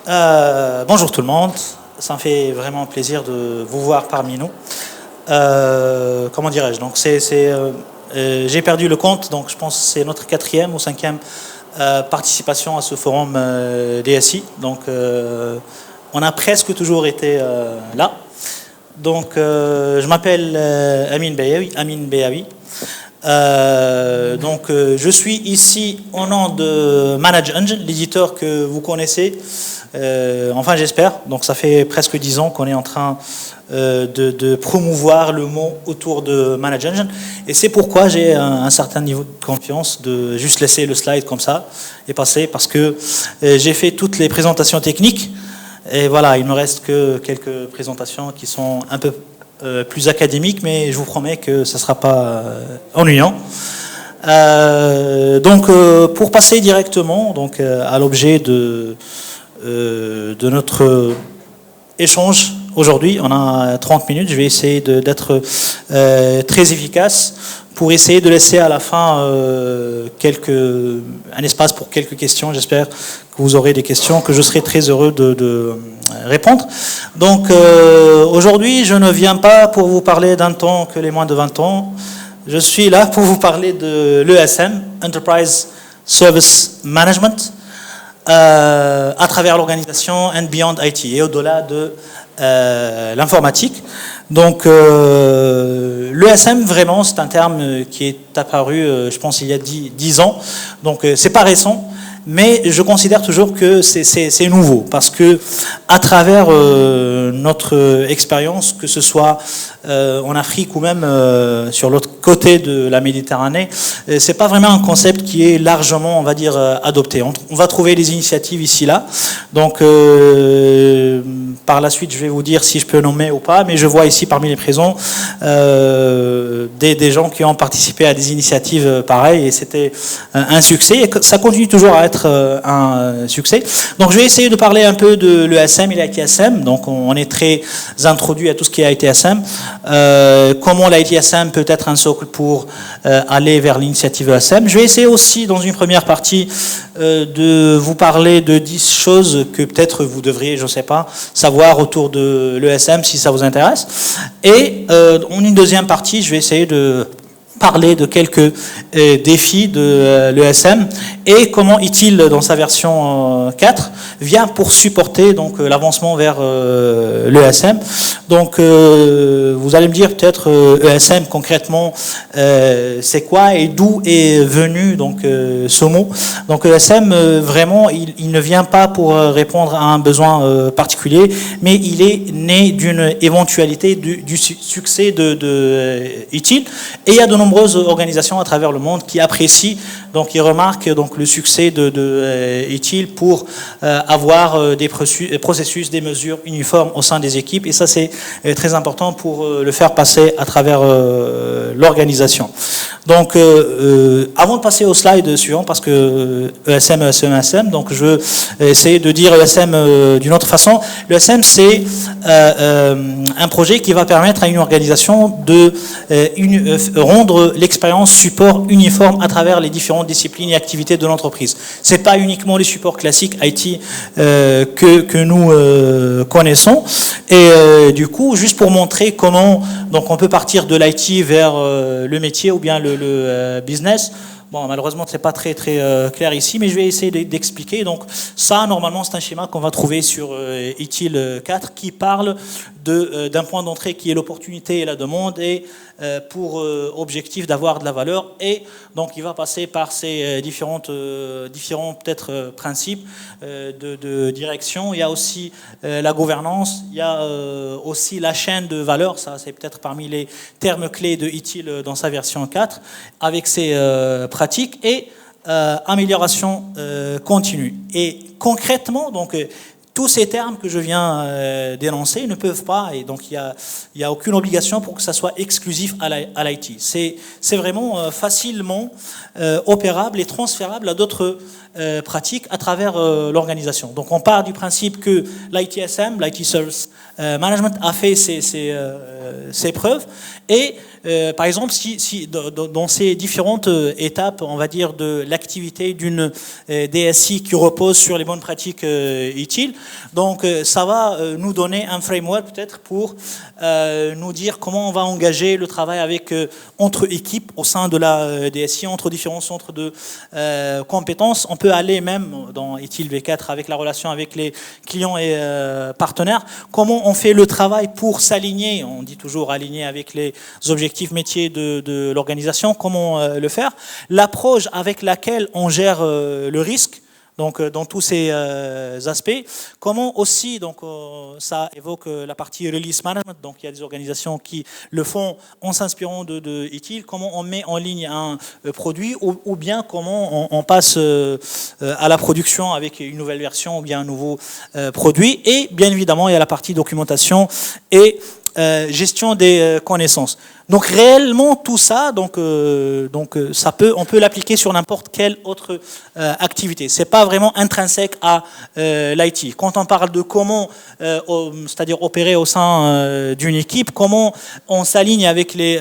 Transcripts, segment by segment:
Bonjour tout le monde, ça me fait vraiment plaisir de vous voir parmi nous. Comment dirais-je? Donc j'ai perdu le compte, donc je pense que c'est notre 4e ou 5e participation à ce forum DSI. Donc on a presque toujours été là. Donc je m'appelle Amin Beaoui. Je suis ici au nom de Manage Engine, l'éditeur que vous connaissez. Enfin, j'espère. Donc, ça fait presque 10 ans qu'on est en train de promouvoir le mot autour de Manage Engine. Et c'est pourquoi j'ai un certain niveau de confiance de juste laisser le slide comme ça et passer, parce que j'ai fait toutes les présentations techniques. Et voilà, il me reste que quelques présentations qui sont un peu plus académiques, mais je vous promets que ce ne sera pas ennuyant. Pour passer directement à l'objet de notre échange aujourd'hui, on a 30 minutes, je vais essayer d'être très efficace pour essayer de laisser à la fin un espace pour quelques questions. J'espère que vous aurez des questions, que je serai très heureux de répondre. Donc aujourd'hui, je ne viens pas pour vous parler d'un temps que les moins de 20 ans. Je suis là pour vous parler de l'ESM, Enterprise Service Management, à travers l'organisation and beyond IT, et au-delà de l'informatique. Donc l'ESM, vraiment, c'est un terme qui est apparu, je pense, il y a 10 ans. Donc c'est pas récent, mais je considère toujours que c'est nouveau, parce que à travers notre expérience, que ce soit en Afrique ou même sur l'autre côté de la Méditerranée, c'est pas vraiment un concept qui est largement, on va dire, adopté. On va trouver des initiatives ici là. Donc par la suite, je vais vous dire si je peux nommer ou pas, mais je vois ici parmi les présents des gens qui ont participé à des initiatives pareilles, et c'était un succès, et ça continue toujours à être un succès. Donc je vais essayer de parler un peu de l'ESM et l'ITSM. Donc on est très introduit à tout ce qui est ITSM. Comment l'ITSM peut être un socle pour aller vers l'initiative ESM. Je vais essayer aussi, dans une première partie, de vous parler de 10 choses que peut-être vous devriez, je ne sais pas, savoir autour de l'ESM si ça vous intéresse. Et en une deuxième partie, je vais essayer de parler de quelques défis de l'ESM et comment ITIL, dans sa version 4, vient pour supporter donc l'avancement vers l'ESM. Donc vous allez me dire peut-être ESM concrètement c'est quoi et d'où est venu donc ce mot. Donc ESM vraiment il ne vient pas pour répondre à un besoin particulier, mais il est né d'une éventualité du succès de ITIL, et il y a de nombreuses organisations à travers le monde qui apprécient, donc qui remarquent donc le succès de ITIL pour avoir des processus, des mesures uniformes au sein des équipes, et ça c'est très important pour le faire passer à travers l'organisation. Donc avant de passer au slide suivant, parce que ESM, donc je veux essayer de dire ESM d'une autre façon. L'ESM, c'est un projet qui va permettre à une organisation de rendre l'expérience support uniforme à travers les différentes disciplines et activités de l'entreprise. C'est pas uniquement les supports classiques IT que nous connaissons. Et du coup, juste pour montrer comment donc on peut partir de l'IT vers le métier ou bien le business. Bon, malheureusement, c'est pas très clair ici, mais je vais essayer d'expliquer. Donc, ça, normalement, c'est un schéma qu'on va trouver sur ITIL 4 qui parle d'un point d'entrée qui est l'opportunité et la demande, et pour objectif d'avoir de la valeur. Et donc, il va passer par ces différents peut-être principes de direction. Il y a aussi la gouvernance, il y a aussi la chaîne de valeur. Ça, c'est peut-être parmi les termes clés de ITIL dans sa version 4, avec ses pratiques et amélioration continue. Et concrètement, donc tous ces termes que je viens d'énoncer ne peuvent pas, et donc il y a aucune obligation pour que ça soit exclusif à l'IT. C'est vraiment facilement opérable et transférable à d'autres pratiques à travers l'organisation. Donc on part du principe que l'ITSM, l'IT Service Management, a fait ses preuves, et par exemple, dans ces différentes étapes, on va dire, de l'activité d'une DSI qui repose sur les bonnes pratiques ITIL, Donc ça va nous donner un framework peut-être pour nous dire comment on va engager le travail avec entre équipes au sein de la DSI, entre différents centres de compétences. On peut aller même dans ITIL V4 avec la relation avec les clients et partenaires. Comment on fait le travail pour s'aligner, on dit toujours aligner avec les objectifs métiers de l'organisation, comment le faire. L'approche avec laquelle on gère le risque, donc dans tous ces aspects. Comment aussi, donc ça évoque la partie release management, donc il y a des organisations qui le font en s'inspirant de ITIL, comment on met en ligne un produit ou bien comment on passe à la production avec une nouvelle version ou bien un nouveau produit. Et bien évidemment, il y a la partie documentation et gestion des connaissances. Donc réellement tout ça, ça on peut l'appliquer sur n'importe quelle autre activité. C'est pas vraiment intrinsèque à l'IT. Quand on parle de comment, c'est-à-dire opérer au sein d'une équipe, comment on s'aligne avec les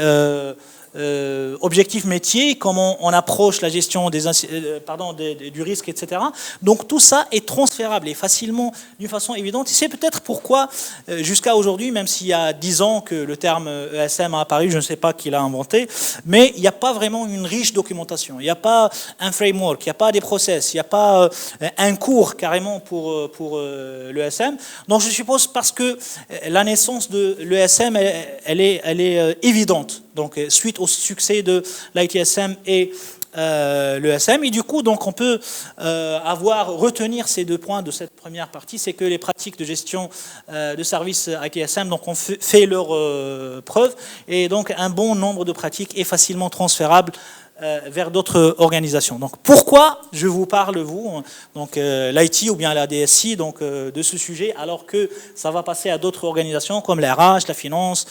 objectifs métiers, comment on approche la gestion du risque, etc. Donc tout ça est transférable et facilement, d'une façon évidente. C'est peut-être pourquoi, jusqu'à aujourd'hui, même s'il y a 10 ans que le terme ESM a apparu, je ne sais pas qui l'a inventé, mais il n'y a pas vraiment une riche documentation. Il n'y a pas un framework, il n'y a pas des process, il n'y a pas un cours carrément pour l'ESM. Donc je suppose parce que la naissance de l'ESM, elle est évidente. Donc suite au succès de l'ITSM et l'ESM. Et du coup, donc, on peut retenir ces deux points de cette première partie, c'est que les pratiques de gestion de services ITSM donc, ont fait leur preuve, et donc un bon nombre de pratiques est facilement transférable vers d'autres organisations. Donc pourquoi je vous parle, donc l'IT ou bien la DSI, donc de ce sujet, alors que ça va passer à d'autres organisations comme la RH, la finance,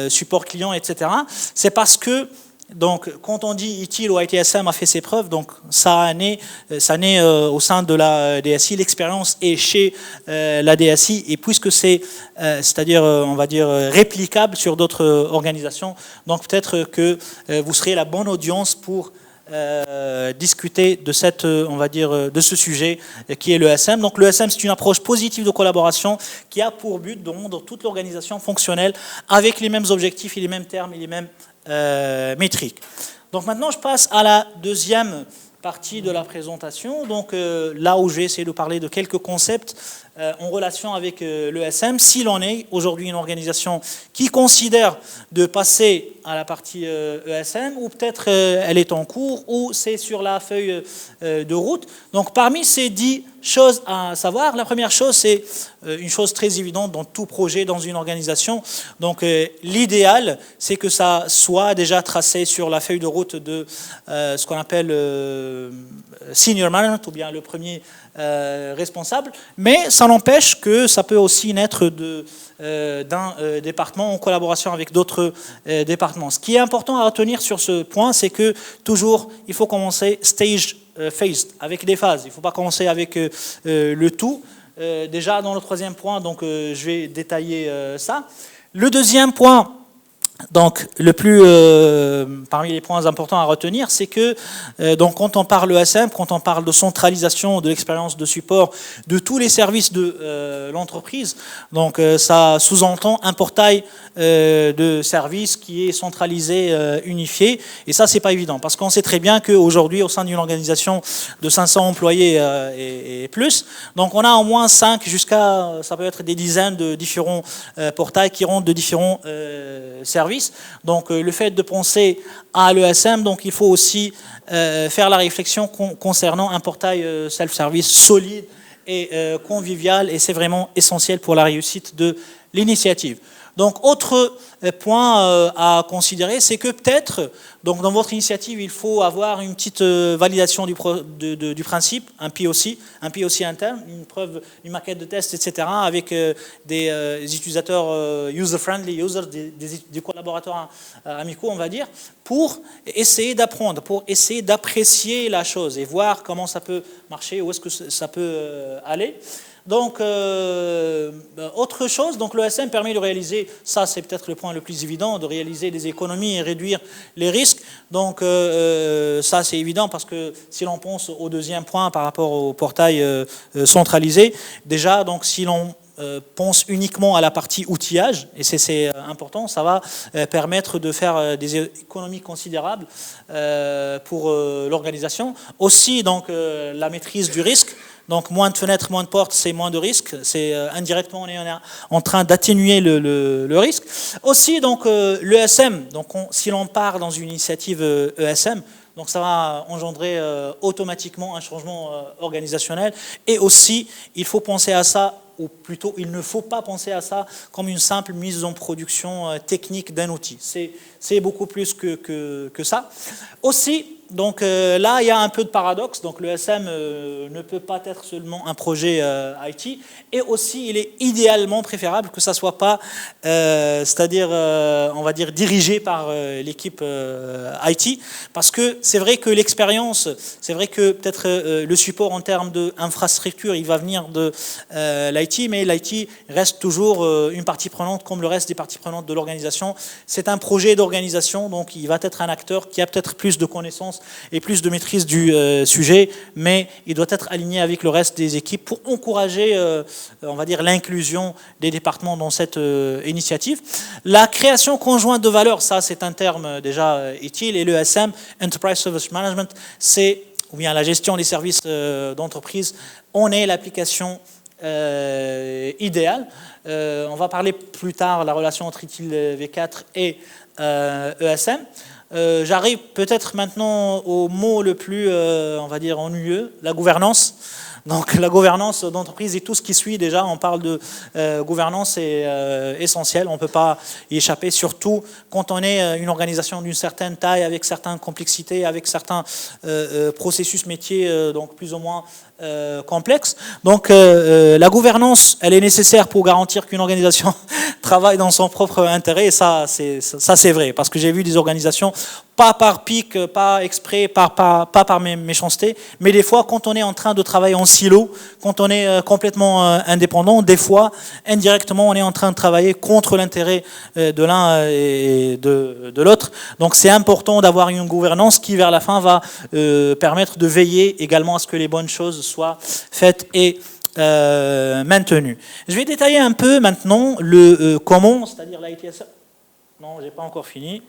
support client, etc. C'est parce que donc, quand on dit ITIL ou ITSM a fait ses preuves, donc ça naît au sein de la DSI, l'expérience est chez la DSI, et puisque c'est-à-dire, on va dire, réplicable sur d'autres organisations, donc peut-être que vous serez la bonne audience pour discuter de de ce sujet qui est l'ESM. Donc l'ESM, c'est une approche positive de collaboration qui a pour but de rendre toute l'organisation fonctionnelle avec les mêmes objectifs et les mêmes termes et les mêmes métriques. Donc maintenant, je passe à la deuxième partie de la présentation. Donc là où je vais essayer de parler de quelques concepts en relation avec l'ESM, si l'on est aujourd'hui une organisation qui considère de passer à la partie ESM, ou peut-être elle est en cours, ou c'est sur la feuille de route. Donc parmi ces 10 choses à savoir, la première chose, c'est une chose très évidente dans tout projet, dans une organisation. Donc l'idéal, c'est que ça soit déjà tracé sur la feuille de route de ce qu'on appelle senior management, ou bien le premier responsable, mais ça n'empêche que ça peut aussi naître d'un département en collaboration avec d'autres départements. Ce qui est important à retenir sur ce point, c'est que toujours, il faut commencer stage phased, avec des phases. Il ne faut pas commencer avec le tout. Déjà, dans le troisième point, donc, je vais détailler ça. Le deuxième point, donc, le plus parmi les points importants à retenir, c'est que donc quand on parle ESM, quand on parle de centralisation de l'expérience de support de tous les services de l'entreprise, donc ça sous-entend un portail de services qui est centralisé, unifié, et ça c'est pas évident parce qu'on sait très bien qu'aujourd'hui au sein d'une organisation de 500 employés et plus, donc on a au moins 5 jusqu'à, ça peut être des dizaines de différents portails qui rendent de différents services. Donc le fait de penser à l'ESM, donc il faut aussi faire la réflexion concernant un portail self-service solide et convivial, et c'est vraiment essentiel pour la réussite de l'initiative. Donc autre point à considérer, c'est que peut-être, donc dans votre initiative, il faut avoir une petite validation du principe, un POC interne, une maquette de test, etc., avec des utilisateurs user-friendly, des collaborateurs amicaux, on va dire, pour essayer d'apprendre, pour essayer d'apprécier la chose et voir comment ça peut marcher, où est-ce que ça peut aller. Donc, autre chose, donc l'ESM permet de réaliser, ça c'est peut-être le point le plus évident, de réaliser des économies et réduire les risques. Donc, ça c'est évident parce que si l'on pense au deuxième point par rapport au portail centralisé, déjà, donc si l'on pense uniquement à la partie outillage, et c'est important, ça va permettre de faire des économies considérables pour l'organisation. Aussi, donc, la maîtrise du risque. Donc, moins de fenêtres, moins de portes, c'est moins de risques. C'est indirectement, on est en train d'atténuer le risque. Aussi, donc, l'ESM, donc si l'on part dans une initiative ESM, donc ça va engendrer automatiquement un changement organisationnel. Et aussi, il faut penser à ça, ou plutôt, il ne faut pas penser à ça comme une simple mise en production technique d'un outil. C'est beaucoup plus que ça. Aussi, donc là, il y a un peu de paradoxe. Donc le SM ne peut pas être seulement un projet IT. Et aussi, il est idéalement préférable que ça ne soit pas, c'est-à-dire, on va dire, dirigé par l'équipe IT. Parce que c'est vrai que l'expérience, c'est vrai que peut-être le support en termes d'infrastructure, il va venir de l'IT, mais l'IT reste toujours une partie prenante comme le reste des parties prenantes de l'organisation. C'est un projet d'organisation, donc il va être un acteur qui a peut-être plus de connaissances et plus de maîtrise du sujet, mais il doit être aligné avec le reste des équipes pour encourager, on va dire, l'inclusion des départements dans cette initiative. La création conjointe de valeur, ça c'est un terme déjà utile, et l'ESM, Enterprise Service Management, c'est, ou bien la gestion des services d'entreprise, on est l'application idéale. On va parler plus tard de la relation entre ITIL V4 et ESM. J'arrive peut-être maintenant au mot le plus, on va dire, ennuyeux, la gouvernance. Donc la gouvernance d'entreprise et tout ce qui suit, déjà, on parle de gouvernance, c'est essentiel, on ne peut pas y échapper, surtout quand on est une organisation d'une certaine taille, avec certaines complexités, avec certains processus métiers, donc plus ou moins complexes. Donc la gouvernance, elle est nécessaire pour garantir qu'une organisation travaille dans son propre intérêt, et ça c'est vrai, parce que j'ai vu des organisations, pas par pic, pas exprès, pas par méchanceté, mais des fois, quand on est en train de travailler en silo, quand on est complètement indépendant, des fois, indirectement, on est en train de travailler contre l'intérêt de l'un et de l'autre. Donc, c'est important d'avoir une gouvernance qui, vers la fin, va permettre de veiller également à ce que les bonnes choses soient faites et maintenues. Je vais détailler un peu maintenant le comment, c'est-à-dire la ITSM. Non, j'ai pas encore fini.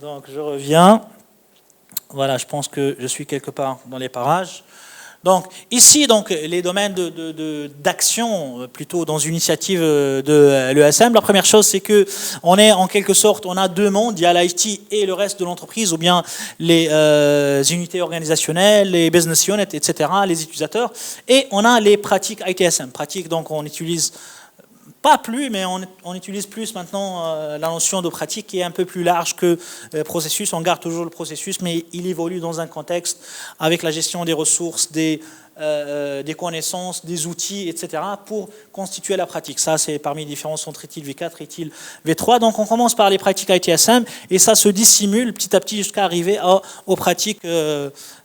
Donc je reviens. Voilà, je pense que je suis quelque part dans les parages. Donc ici, donc, les domaines d'action, plutôt dans une initiative de l'ESM, la première chose, c'est que on est en quelque sorte, on a deux mondes, il y a l'IT et le reste de l'entreprise, ou bien les unités organisationnelles, les business units, etc., les utilisateurs, et on a les pratiques ITSM. Pratiques, donc on utilise pas plus, mais on utilise plus maintenant la notion de pratique qui est un peu plus large que processus. On garde toujours le processus, mais il évolue dans un contexte avec la gestion des ressources, des connaissances, des outils, etc. pour constituer la pratique. Ça, c'est parmi les différences entre ITIL V4 et ITIL V3. Donc, on commence par les pratiques ITSM et ça se dissimule petit à petit jusqu'à arriver aux pratiques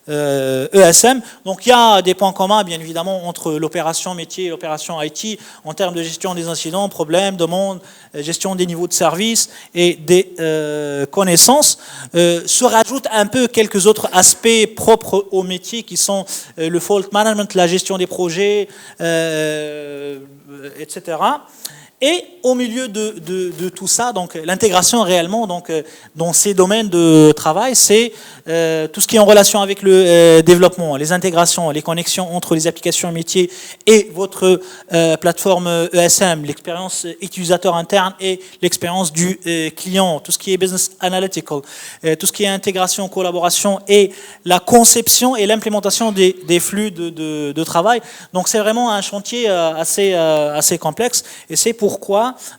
ESM. Donc il y a des points communs bien évidemment entre l'opération métier et l'opération IT en termes de gestion des incidents, problèmes, demandes, gestion des niveaux de service et des connaissances. Se rajoutent un peu quelques autres aspects propres au métier qui sont le fault management, la gestion des projets, etc. Et au milieu de tout ça, donc l'intégration réellement, donc dans ces domaines de travail, c'est tout ce qui est en relation avec le développement, les intégrations, les connexions entre les applications métiers et votre plateforme ESM, l'expérience utilisateur interne et l'expérience du client, tout ce qui est business analytical, tout ce qui est intégration, collaboration et la conception et l'implémentation des flux de travail. Donc c'est vraiment un chantier assez complexe et c'est pourquoi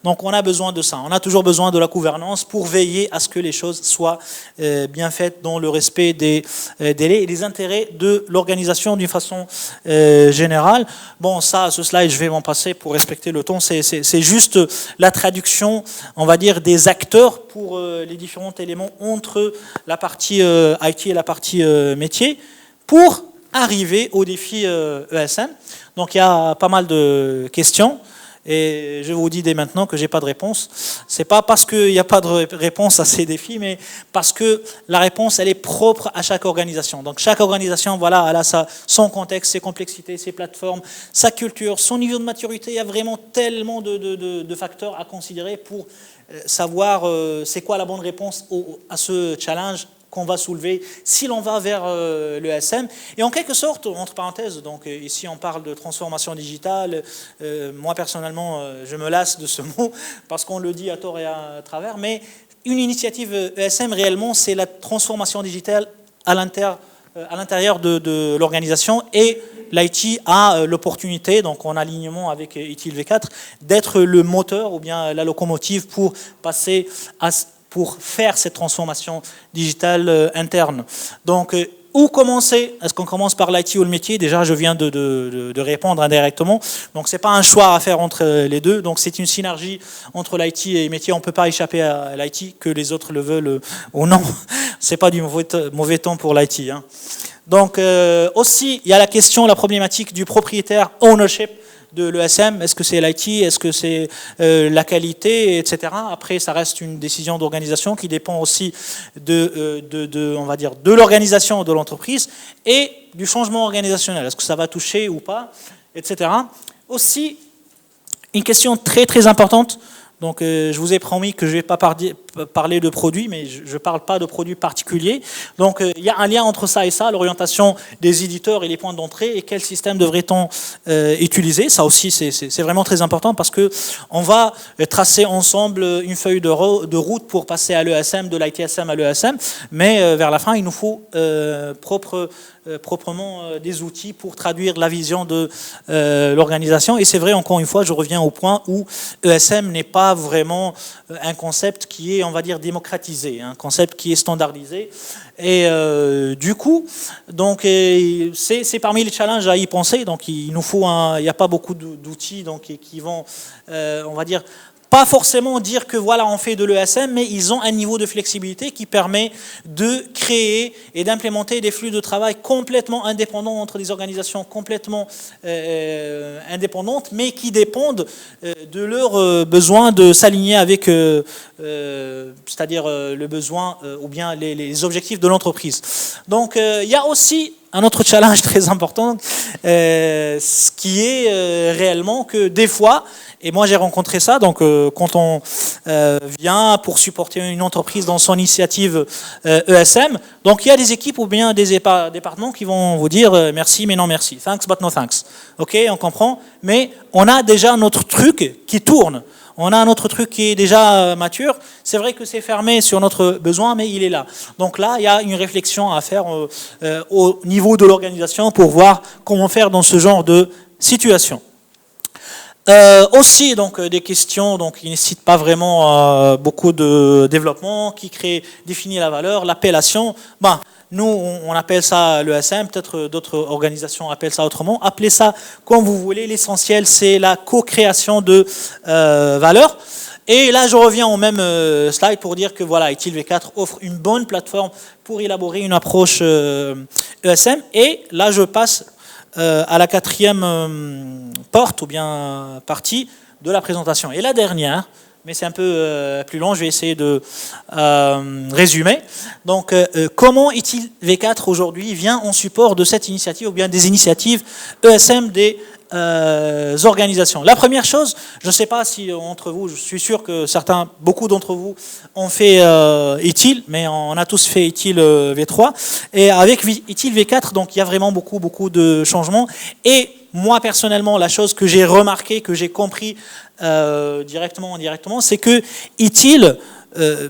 donc on a besoin de ça. On a toujours besoin de la gouvernance pour veiller à ce que les choses soient bien faites dans le respect des délais et des intérêts de l'organisation d'une façon générale. Bon, ça, ce slide, je vais m'en passer pour respecter le temps. C'est juste la traduction, on va dire, des acteurs pour les différents éléments entre la partie IT et la partie métier pour arriver au défi ESM. Donc il y a pas mal de questions. Et je vous dis dès maintenant que j'ai pas de réponse. C'est pas parce qu'il n'y a pas de réponse à ces défis, mais parce que la réponse, elle est propre à chaque organisation. Donc chaque organisation, voilà, elle a son contexte, ses complexités, ses plateformes, sa culture, son niveau de maturité. Il y a vraiment tellement de facteurs à considérer pour savoir c'est quoi la bonne réponse à ce challenge qu'on va soulever si l'on va vers l'ESM. Et en quelque sorte, entre parenthèses, donc ici on parle de transformation digitale, moi personnellement je me lasse de ce mot parce qu'on le dit à tort et à travers, mais une initiative ESM réellement c'est la transformation digitale à l'intérieur de l'organisation, et l'IT a l'opportunité, donc en alignement avec ITIL V4, d'être le moteur ou bien la locomotive pour passer pour faire cette transformation digitale interne. Donc, où commencer? Est-ce qu'on commence par l'IT ou le métier? Déjà, je viens de répondre indirectement. Donc, ce n'est pas un choix à faire entre les deux. Donc, c'est une synergie entre l'IT et le métier. On ne peut pas échapper à l'IT, que les autres le veulent ou non. Ce n'est pas du mauvais temps pour l'IT. Hein. Donc, aussi, il y a la question, la problématique du propriétaire ownership de l'ESM. Est-ce que c'est l'IT, est-ce que c'est la qualité, etc. Après, ça reste une décision d'organisation qui dépend aussi on va dire, de l'organisation de l'entreprise et du changement organisationnel. Est-ce que ça va toucher ou pas, etc. Aussi, une question très très importante. Donc, je vous ai promis que je ne vais pas parler de produits, mais je ne parle pas de produits particuliers. Donc, il y a un lien entre ça et ça, l'orientation des éditeurs et les points d'entrée, et quel système devrait-on utiliser. Ça aussi, c'est vraiment très important parce qu'on va tracer ensemble une feuille de route pour passer à l'ESM, de l'ITSM à l'ESM, mais vers la fin, il nous faut proprement des outils pour traduire la vision de l'organisation. Et c'est vrai, encore une fois, je reviens au point où ESM n'est pas vraiment un concept qui est, on va dire, démocratisé, un concept qui est standardisé. Et du coup, donc c'est parmi les challenges à y penser. Donc il nous faut il n'y a pas beaucoup d'outils donc qui vont, on va dire, pas forcément dire que voilà, on fait de l'ESM, mais ils ont un niveau de flexibilité qui permet de créer et d'implémenter des flux de travail complètement indépendants entre des organisations complètement indépendantes, mais qui dépendent de leur besoin de s'aligner avec, c'est-à-dire le besoin ou bien les objectifs de l'entreprise. Donc, il y a aussi un autre challenge très important, ce qui est réellement que des fois, et moi j'ai rencontré ça, donc quand on vient pour supporter une entreprise dans son initiative ESM, donc il y a des équipes ou bien des départements qui vont vous dire merci mais non merci, thanks but no thanks. Ok, on comprend, mais on a déjà notre truc qui tourne. On a un autre truc qui est déjà mature. C'est vrai que c'est fermé sur notre besoin, mais il est là. Donc là, il y a une réflexion à faire au niveau de l'organisation pour voir comment faire dans ce genre de situation. Aussi, donc, des questions donc, qui ne nécessitent pas vraiment beaucoup de développement, qui définit la valeur, l'appellation. Nous, on appelle ça l'ESM, peut-être d'autres organisations appellent ça autrement. Appelez ça comme vous voulez. L'essentiel, c'est la co-création de valeur. Et là, je reviens au même slide pour dire que voilà, ITIL V4 offre une bonne plateforme pour élaborer une approche ESM. Et là, je passe à la quatrième porte ou bien partie de la présentation. Et la dernière, mais c'est un peu plus long, je vais essayer de résumer. Donc, comment ITIL V4 aujourd'hui vient en support de cette initiative ou bien des initiatives ESM des organisations. La première chose, je ne sais pas si entre vous, je suis sûr que beaucoup d'entre vous ont fait ITIL, mais on a tous fait ITIL V3. Et avec ITIL V4, donc il y a vraiment beaucoup de changements. Et moi, personnellement, la chose que j'ai remarqué, que j'ai compris directement ou indirectement, c'est que ITIL,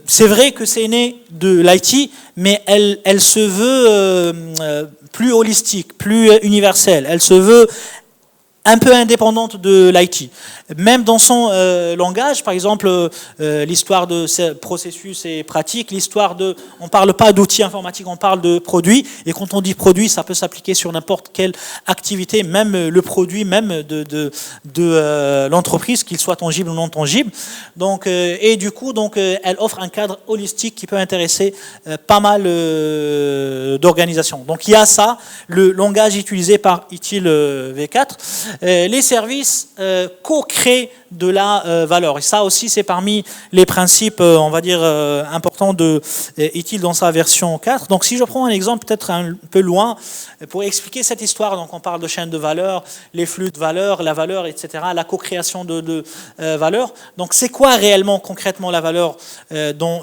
c'est vrai que c'est né de l'IT, mais elle se veut plus holistique, plus universelle. Elle se veut un peu indépendante de l'IT. Même dans son langage, par exemple, l'histoire de ces processus et pratiques, l'histoire de... On ne parle pas d'outils informatiques, on parle de produits. Et quand on dit produit, ça peut s'appliquer sur n'importe quelle activité, même le produit même de l'entreprise, qu'il soit tangible ou non tangible. Donc, et du coup, donc, elle offre un cadre holistique qui peut intéresser pas mal d'organisations. Donc il y a ça, le langage utilisé par ITIL V4. Les services co-créent de la valeur. Et ça aussi, c'est parmi les principes, on va dire, importants de ITIL dans sa version 4. Donc si je prends un exemple peut-être un peu loin, pour expliquer cette histoire, donc on parle de chaîne de valeur, les flux de valeur, la valeur, etc., la co-création de valeur. Donc c'est quoi réellement, concrètement, la valeur dans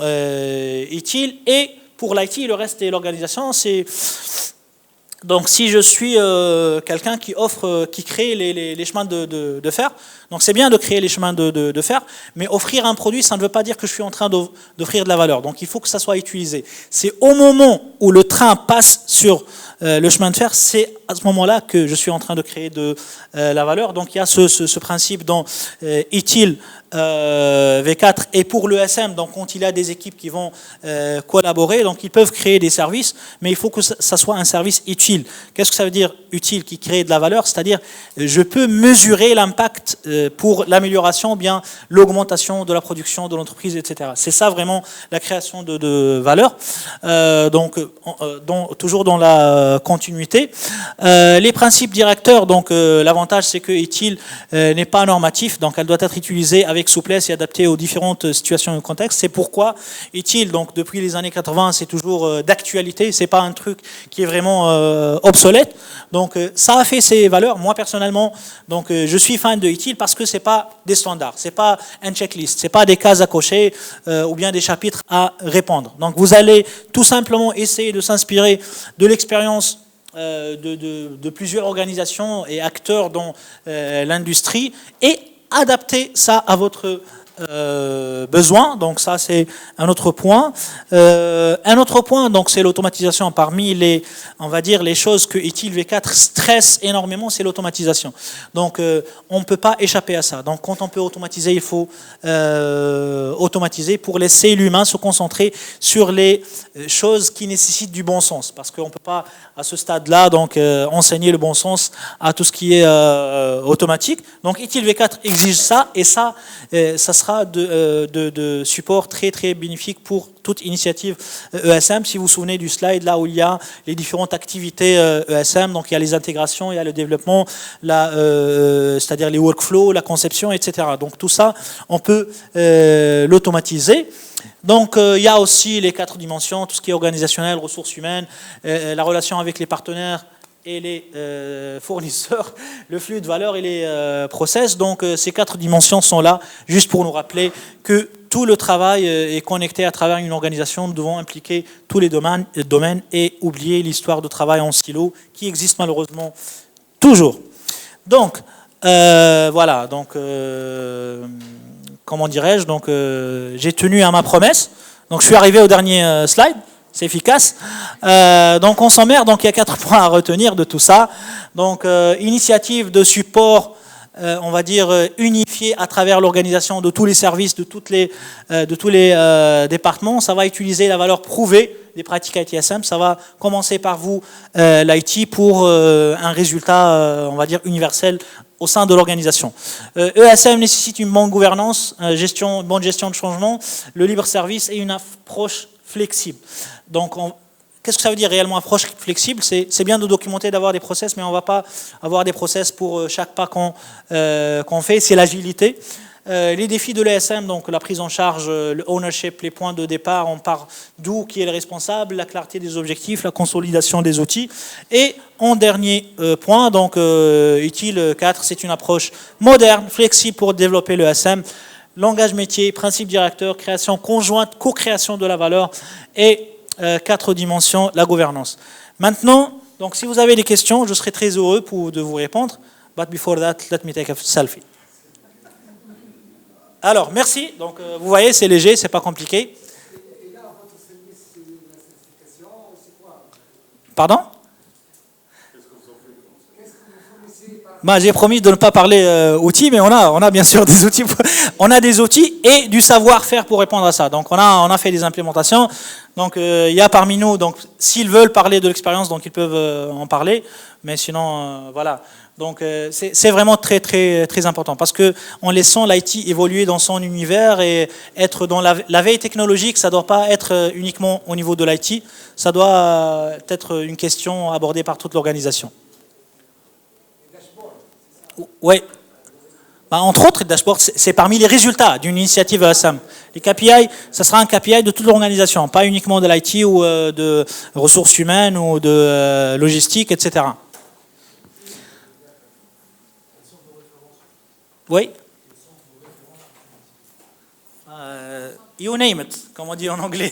ITIL? Et pour l'IT, le reste de l'organisation, c'est... Donc, si je suis quelqu'un qui offre, qui crée les chemins de fer, donc c'est bien de créer les chemins de fer, mais offrir un produit, ça ne veut pas dire que je suis en train d'offrir de la valeur. Donc, il faut que ça soit utilisé. C'est au moment où le train passe sur le chemin de fer, c'est à ce moment-là que je suis en train de créer de la valeur. Donc, il y a ce principe dans ITIL V4 et pour l'ESM, donc quand il y a des équipes qui vont collaborer, donc ils peuvent créer des services, mais il faut que ça soit un service utile. Qu'est-ce que ça veut dire utile, qui crée de la valeur? C'est-à-dire, je peux mesurer l'impact pour l'amélioration, bien l'augmentation de la production de l'entreprise, etc. C'est ça vraiment la création de valeur. Donc, toujours dans la continuité. Les principes directeurs, donc l'avantage c'est que ITIL n'est pas normatif, donc elle doit être utilisée avec souplesse et adaptée aux différentes situations et contextes. C'est pourquoi ITIL, donc depuis les années 80, c'est toujours d'actualité, c'est pas un truc qui est vraiment obsolète. Donc ça a fait ses valeurs. Moi personnellement, donc je suis fan de ITIL parce que c'est pas des standards, c'est pas un checklist, c'est pas des cases à cocher ou bien des chapitres à répondre. Donc vous allez tout simplement essayer de s'inspirer de l'expérience de plusieurs organisations et acteurs dans l'industrie et adapter ça à votre besoin. Donc ça c'est un autre point. Un autre point, donc c'est l'automatisation. Parmi les, on va dire, les choses que ITIL V4 stresse énormément, c'est l'automatisation. Donc on ne peut pas échapper à ça. Donc quand on peut automatiser, il faut automatiser pour laisser l'humain se concentrer sur les choses qui nécessitent du bon sens, parce qu'on ne peut pas à ce stade-là donc enseigner le bon sens à tout ce qui est automatique. Donc ITIL V4 exige ça, et ça sera de support très très bénéfique pour toute initiative ESM. Si vous vous souvenez du slide là où il y a les différentes activités ESM, donc il y a les intégrations, il y a le développement, c'est-à-dire les workflows, la conception, etc. Donc tout ça, on peut l'automatiser. Donc il y a aussi les 4 dimensions, tout ce qui est organisationnel, ressources humaines, la relation avec les partenaires et les fournisseurs, le flux de valeur et les process. Donc ces 4 dimensions sont là juste pour nous rappeler que tout le travail est connecté à travers une organisation. Nous devons impliquer tous les domaines et oublier l'histoire de travail en silo qui existe malheureusement toujours. Donc voilà, donc comment dirais-je, donc j'ai tenu à ma promesse. Donc je suis arrivé au dernier slide. C'est efficace. Donc on s'emmerde, donc il y a 4 points à retenir de tout ça. Donc initiative de support, on va dire unifiée à travers l'organisation de tous les services, de tous les départements. Ça va utiliser la valeur prouvée des pratiques ITSM. Ça va commencer par vous, l'IT, pour un résultat, on va dire, universel au sein de l'organisation. ESM nécessite une bonne gouvernance, une bonne gestion de changement, le libre service et une approche flexible. Donc, qu'est-ce que ça veut dire réellement approche flexible? C'est bien de documenter, d'avoir des process, mais on ne va pas avoir des process pour chaque pas qu'on fait. C'est l'agilité. Les défis de l'ESM, donc la prise en charge, le ownership, les points de départ, on part d'où, qui est le responsable, la clarté des objectifs, la consolidation des outils. Et en dernier point, donc ITIL 4, c'est une approche moderne, flexible pour développer l'ESM. Langage métier, principe directeur, création conjointe, co-création de la valeur et 4 dimensions, la gouvernance. Maintenant, donc si vous avez des questions, je serai très heureux de vous répondre. But before that, let me take a selfie. Alors, merci. Donc, vous voyez, c'est léger, c'est pas compliqué. Et là, votre service, c'est la certification, c'est quoi? Pardon? Qu'est-ce que vous fournissez par Bah, j'ai promis de ne pas parler outils, mais on a bien sûr des outils. On a des outils et du savoir-faire pour répondre à ça. Donc on a fait des implémentations. Donc il y a parmi nous, donc s'ils veulent parler de l'expérience, donc ils peuvent en parler. Mais sinon, voilà. Donc c'est vraiment très très très important parce que en laissant l'IT évoluer dans son univers et être dans la veille technologique, ça ne doit pas être uniquement au niveau de l'IT. Ça doit être une question abordée par toute l'organisation. Oui. Bah, entre autres, le dashboard, c'est parmi les résultats d'une initiative ESM. Les KPI, ça sera un KPI de toute l'organisation, pas uniquement de l'IT ou de ressources humaines ou de logistique, etc. Oui. You name it, comme on dit en anglais.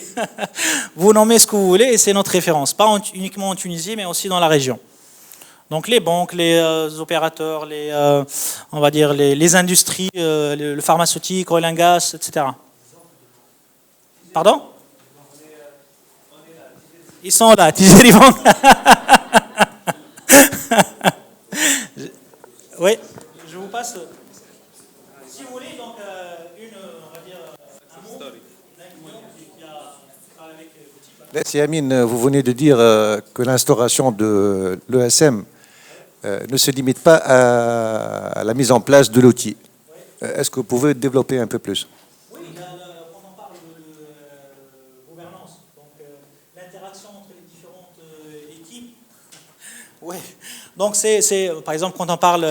Vous nommez ce que vous voulez et c'est notre référence. Pas uniquement en Tunisie, mais aussi dans la région. Donc les banques, les opérateurs, on va dire les industries, le pharmaceutique, oil and gas, etc. Pardon? Ils sont là, Tijeri Bank. Oui, je vous passe. Si vous voulez, donc on va dire, un mot qui a travaillé avec l'outil. Yamine, vous venez de dire que l'instauration de l'ESM ne se limite pas à la mise en place de l'outil. Est-ce que vous pouvez développer un peu plus? Oui, quand on parle de gouvernance, donc l'interaction entre les différentes équipes. Oui, donc c'est par exemple quand on parle,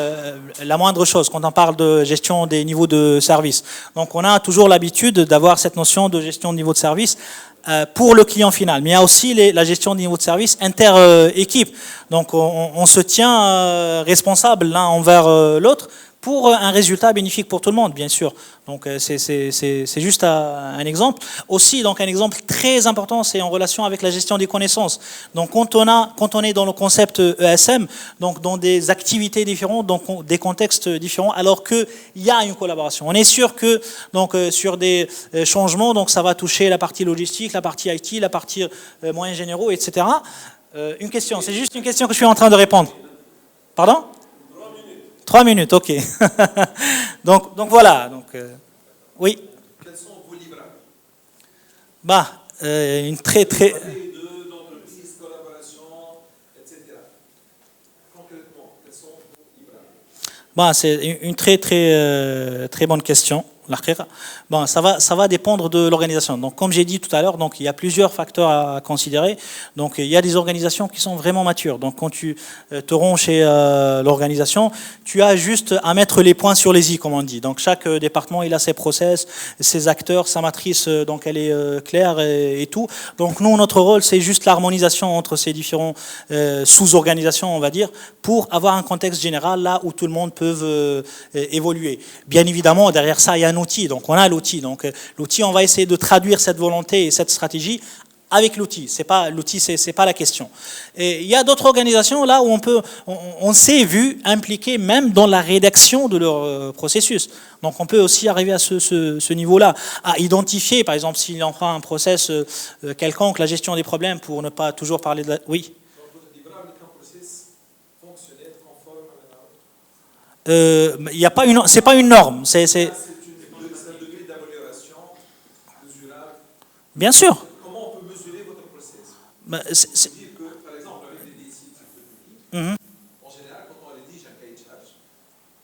la moindre chose, quand on parle de gestion des niveaux de service. Donc on a toujours l'habitude d'avoir cette notion de gestion de niveau de service pour le client final. Mais il y a aussi la gestion du niveau de service inter-équipe. Donc on se tient responsable l'un envers l'autre pour un résultat bénéfique pour tout le monde, bien sûr. Donc c'est juste un exemple. Aussi, donc un exemple très important, c'est en relation avec la gestion des connaissances. Donc quand on est dans le concept ESM, donc dans des activités différentes, donc des contextes différents, alors qu'il y a une collaboration. On est sûr que donc sur des changements, donc ça va toucher la partie logistique, la partie IT, la partie moyens généraux, etc. Une question, c'est juste une question que je suis en train de répondre. Pardon? 3 minutes, ok. donc voilà. Donc, oui. Quels sont vos livrables? Bah, une très. De l'entreprise, collaboration, etc. Concrètement, quels sont vos livrables? Bah, c'est une très bonne question. Bon, ça va dépendre de l'organisation. Donc, comme j'ai dit tout à l'heure, donc il y a plusieurs facteurs à considérer. Donc, il y a des organisations qui sont vraiment matures. Donc, quand tu te rends chez l'organisation, tu as juste à mettre les points sur les i, comme on dit. Donc, chaque département, il a ses process, ses acteurs, sa matrice, donc elle est claire et tout. Donc, nous, notre rôle, c'est juste l'harmonisation entre ces différents sous-organisations, on va dire, pour avoir un contexte général là où tout le monde peut évoluer. Bien évidemment, derrière ça, il y a un outil, donc on a l'outil. Donc l'outil, on va essayer de traduire cette volonté et cette stratégie avec l'outil. L'outil, c'est pas la question. Et il y a d'autres organisations là où on s'est vu impliqué même dans la rédaction de leur processus. Donc on peut aussi arriver à ce niveau-là, à identifier, par exemple, s'il en prend un process quelconque, la gestion des problèmes, pour ne pas toujours parler de la... Oui. Il y a pas c'est pas une norme, c'est un degré d'amélioration mesurable. Bien sûr. Comment on peut mesurer votre process? C'est dire que, par exemple, avec des sites en général, quand on rédige un cahier de charge,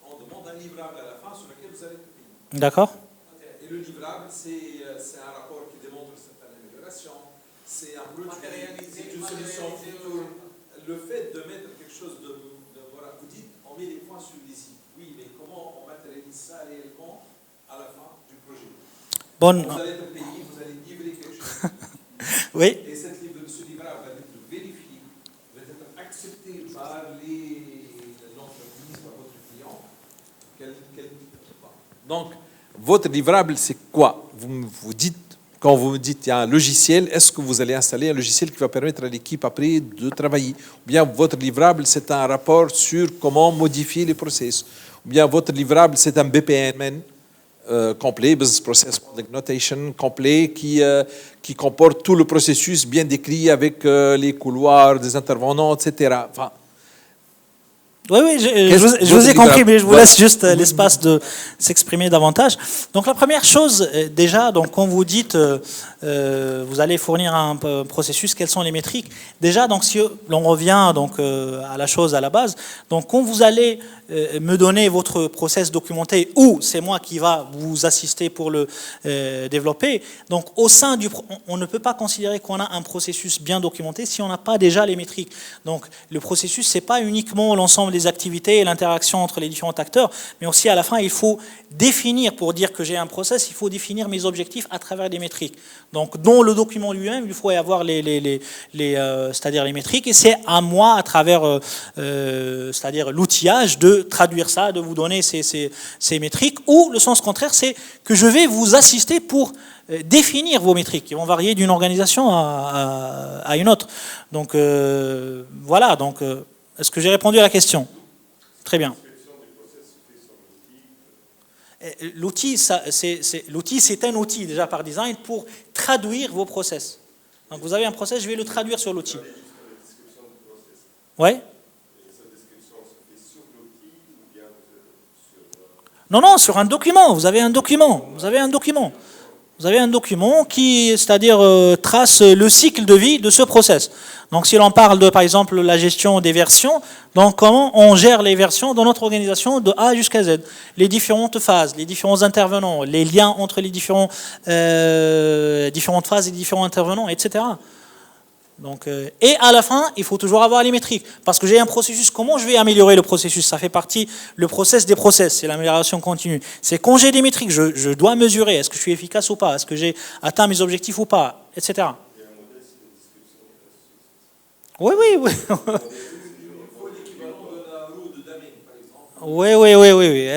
on demande un livrable à la fin sur lequel vous allez payer. D'accord. Et le livrable, c'est un rapport qui démontre certaines améliorations, c'est un produit, c'est une solution future. Le fait de mettre quelque chose voilà, vous dites, on met les points sur les i. Oui, mais comment on matérialise ça réellement à la fin du projet? Vous allez être payé, vous allez livrer quelque chose. Oui. Et ce livrable va être vérifié, va être accepté par l'entreprise, par votre client. Donc, votre livrable, c'est quoi? Vous dites, quand vous me dites il y a un logiciel, est-ce que vous allez installer un logiciel qui va permettre à l'équipe après de travailler? Ou bien votre livrable, c'est un rapport sur comment modifier les process? Ou bien votre livrable, c'est un BPMN complet, Business Process Notation complet, qui comporte tout le processus bien décrit avec les couloirs des intervenants, etc. Enfin, Oui, oui, je vous ai compris, mais je vous laisse juste l'espace de s'exprimer davantage. Donc la première chose, déjà, donc quand vous dites, vous allez fournir un processus, quelles sont les métriques? Déjà, donc si l'on revient donc à la chose à la base, donc quand vous allez me donner votre process documenté, ou c'est moi qui va vous assister pour le développer, donc au sein du, on ne peut pas considérer qu'on a un processus bien documenté si on n'a pas déjà les métriques. Donc le processus, c'est pas uniquement l'ensemble des activités et l'interaction entre les différents acteurs, mais aussi à la fin, il faut définir, pour dire que j'ai un process, il faut définir mes objectifs à travers des métriques. Donc dans le document lui-même, il faut y avoir c'est-à-dire les métriques, et c'est à moi, à travers c'est-à-dire l'outillage, de traduire ça, de vous donner ces métriques, ou le sens contraire, c'est que je vais vous assister pour définir vos métriques, qui vont varier d'une organisation à une autre. Donc voilà, donc est-ce que j'ai répondu à la question? Très bien. L'outil, c'est un outil déjà par design pour traduire vos process. Donc vous avez un process, je vais le traduire sur l'outil. Oui. Non, non, sur un document. Vous avez un document. Vous avez un document. Vous avez un document qui, c'est-à-dire, trace le cycle de vie de ce process. Donc, si l'on parle de, par exemple, la gestion des versions, donc comment on gère les versions dans notre organisation de A jusqu'à Z, les différentes phases, les différents intervenants, les liens entre les différentes phases et les différents intervenants, etc. Donc, et à la fin, il faut toujours avoir les métriques. Parce que j'ai un processus, comment je vais améliorer le processus? Ça fait partie, le process des process, c'est l'amélioration continue. C'est quand j'ai des métriques, je dois mesurer, est-ce que je suis efficace ou pas? Est-ce que j'ai atteint mes objectifs ou pas? Etc. Oui, oui, oui. Oui, oui, oui, oui.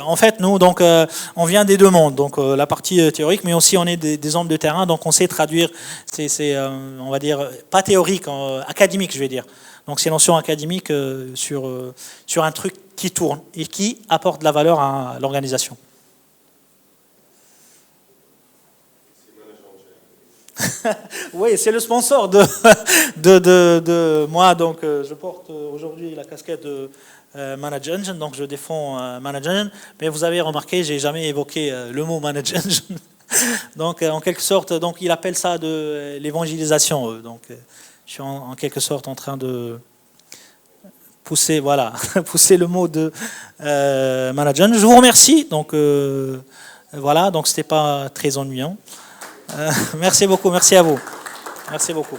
En fait, nous, donc, on vient des deux mondes, donc la partie théorique, mais aussi on est des hommes de terrain, donc on sait traduire, on va dire, pas théorique, académique, je vais dire. Donc ces notions académiques sur un truc qui tourne et qui apporte de la valeur à l'organisation. Oui, c'est le sponsor de moi, donc je porte aujourd'hui la casquette de Manage Engine, donc je défends Manage Engine, mais vous avez remarqué, j'ai jamais évoqué le mot Manage Engine. Donc en quelque sorte, donc il appelle ça de l'évangélisation. Donc je suis en quelque sorte en train de pousser, voilà, pousser le mot de Manage Engine. Je vous remercie. Donc voilà, donc c'était pas très ennuyant. Merci beaucoup, merci à vous. Merci beaucoup.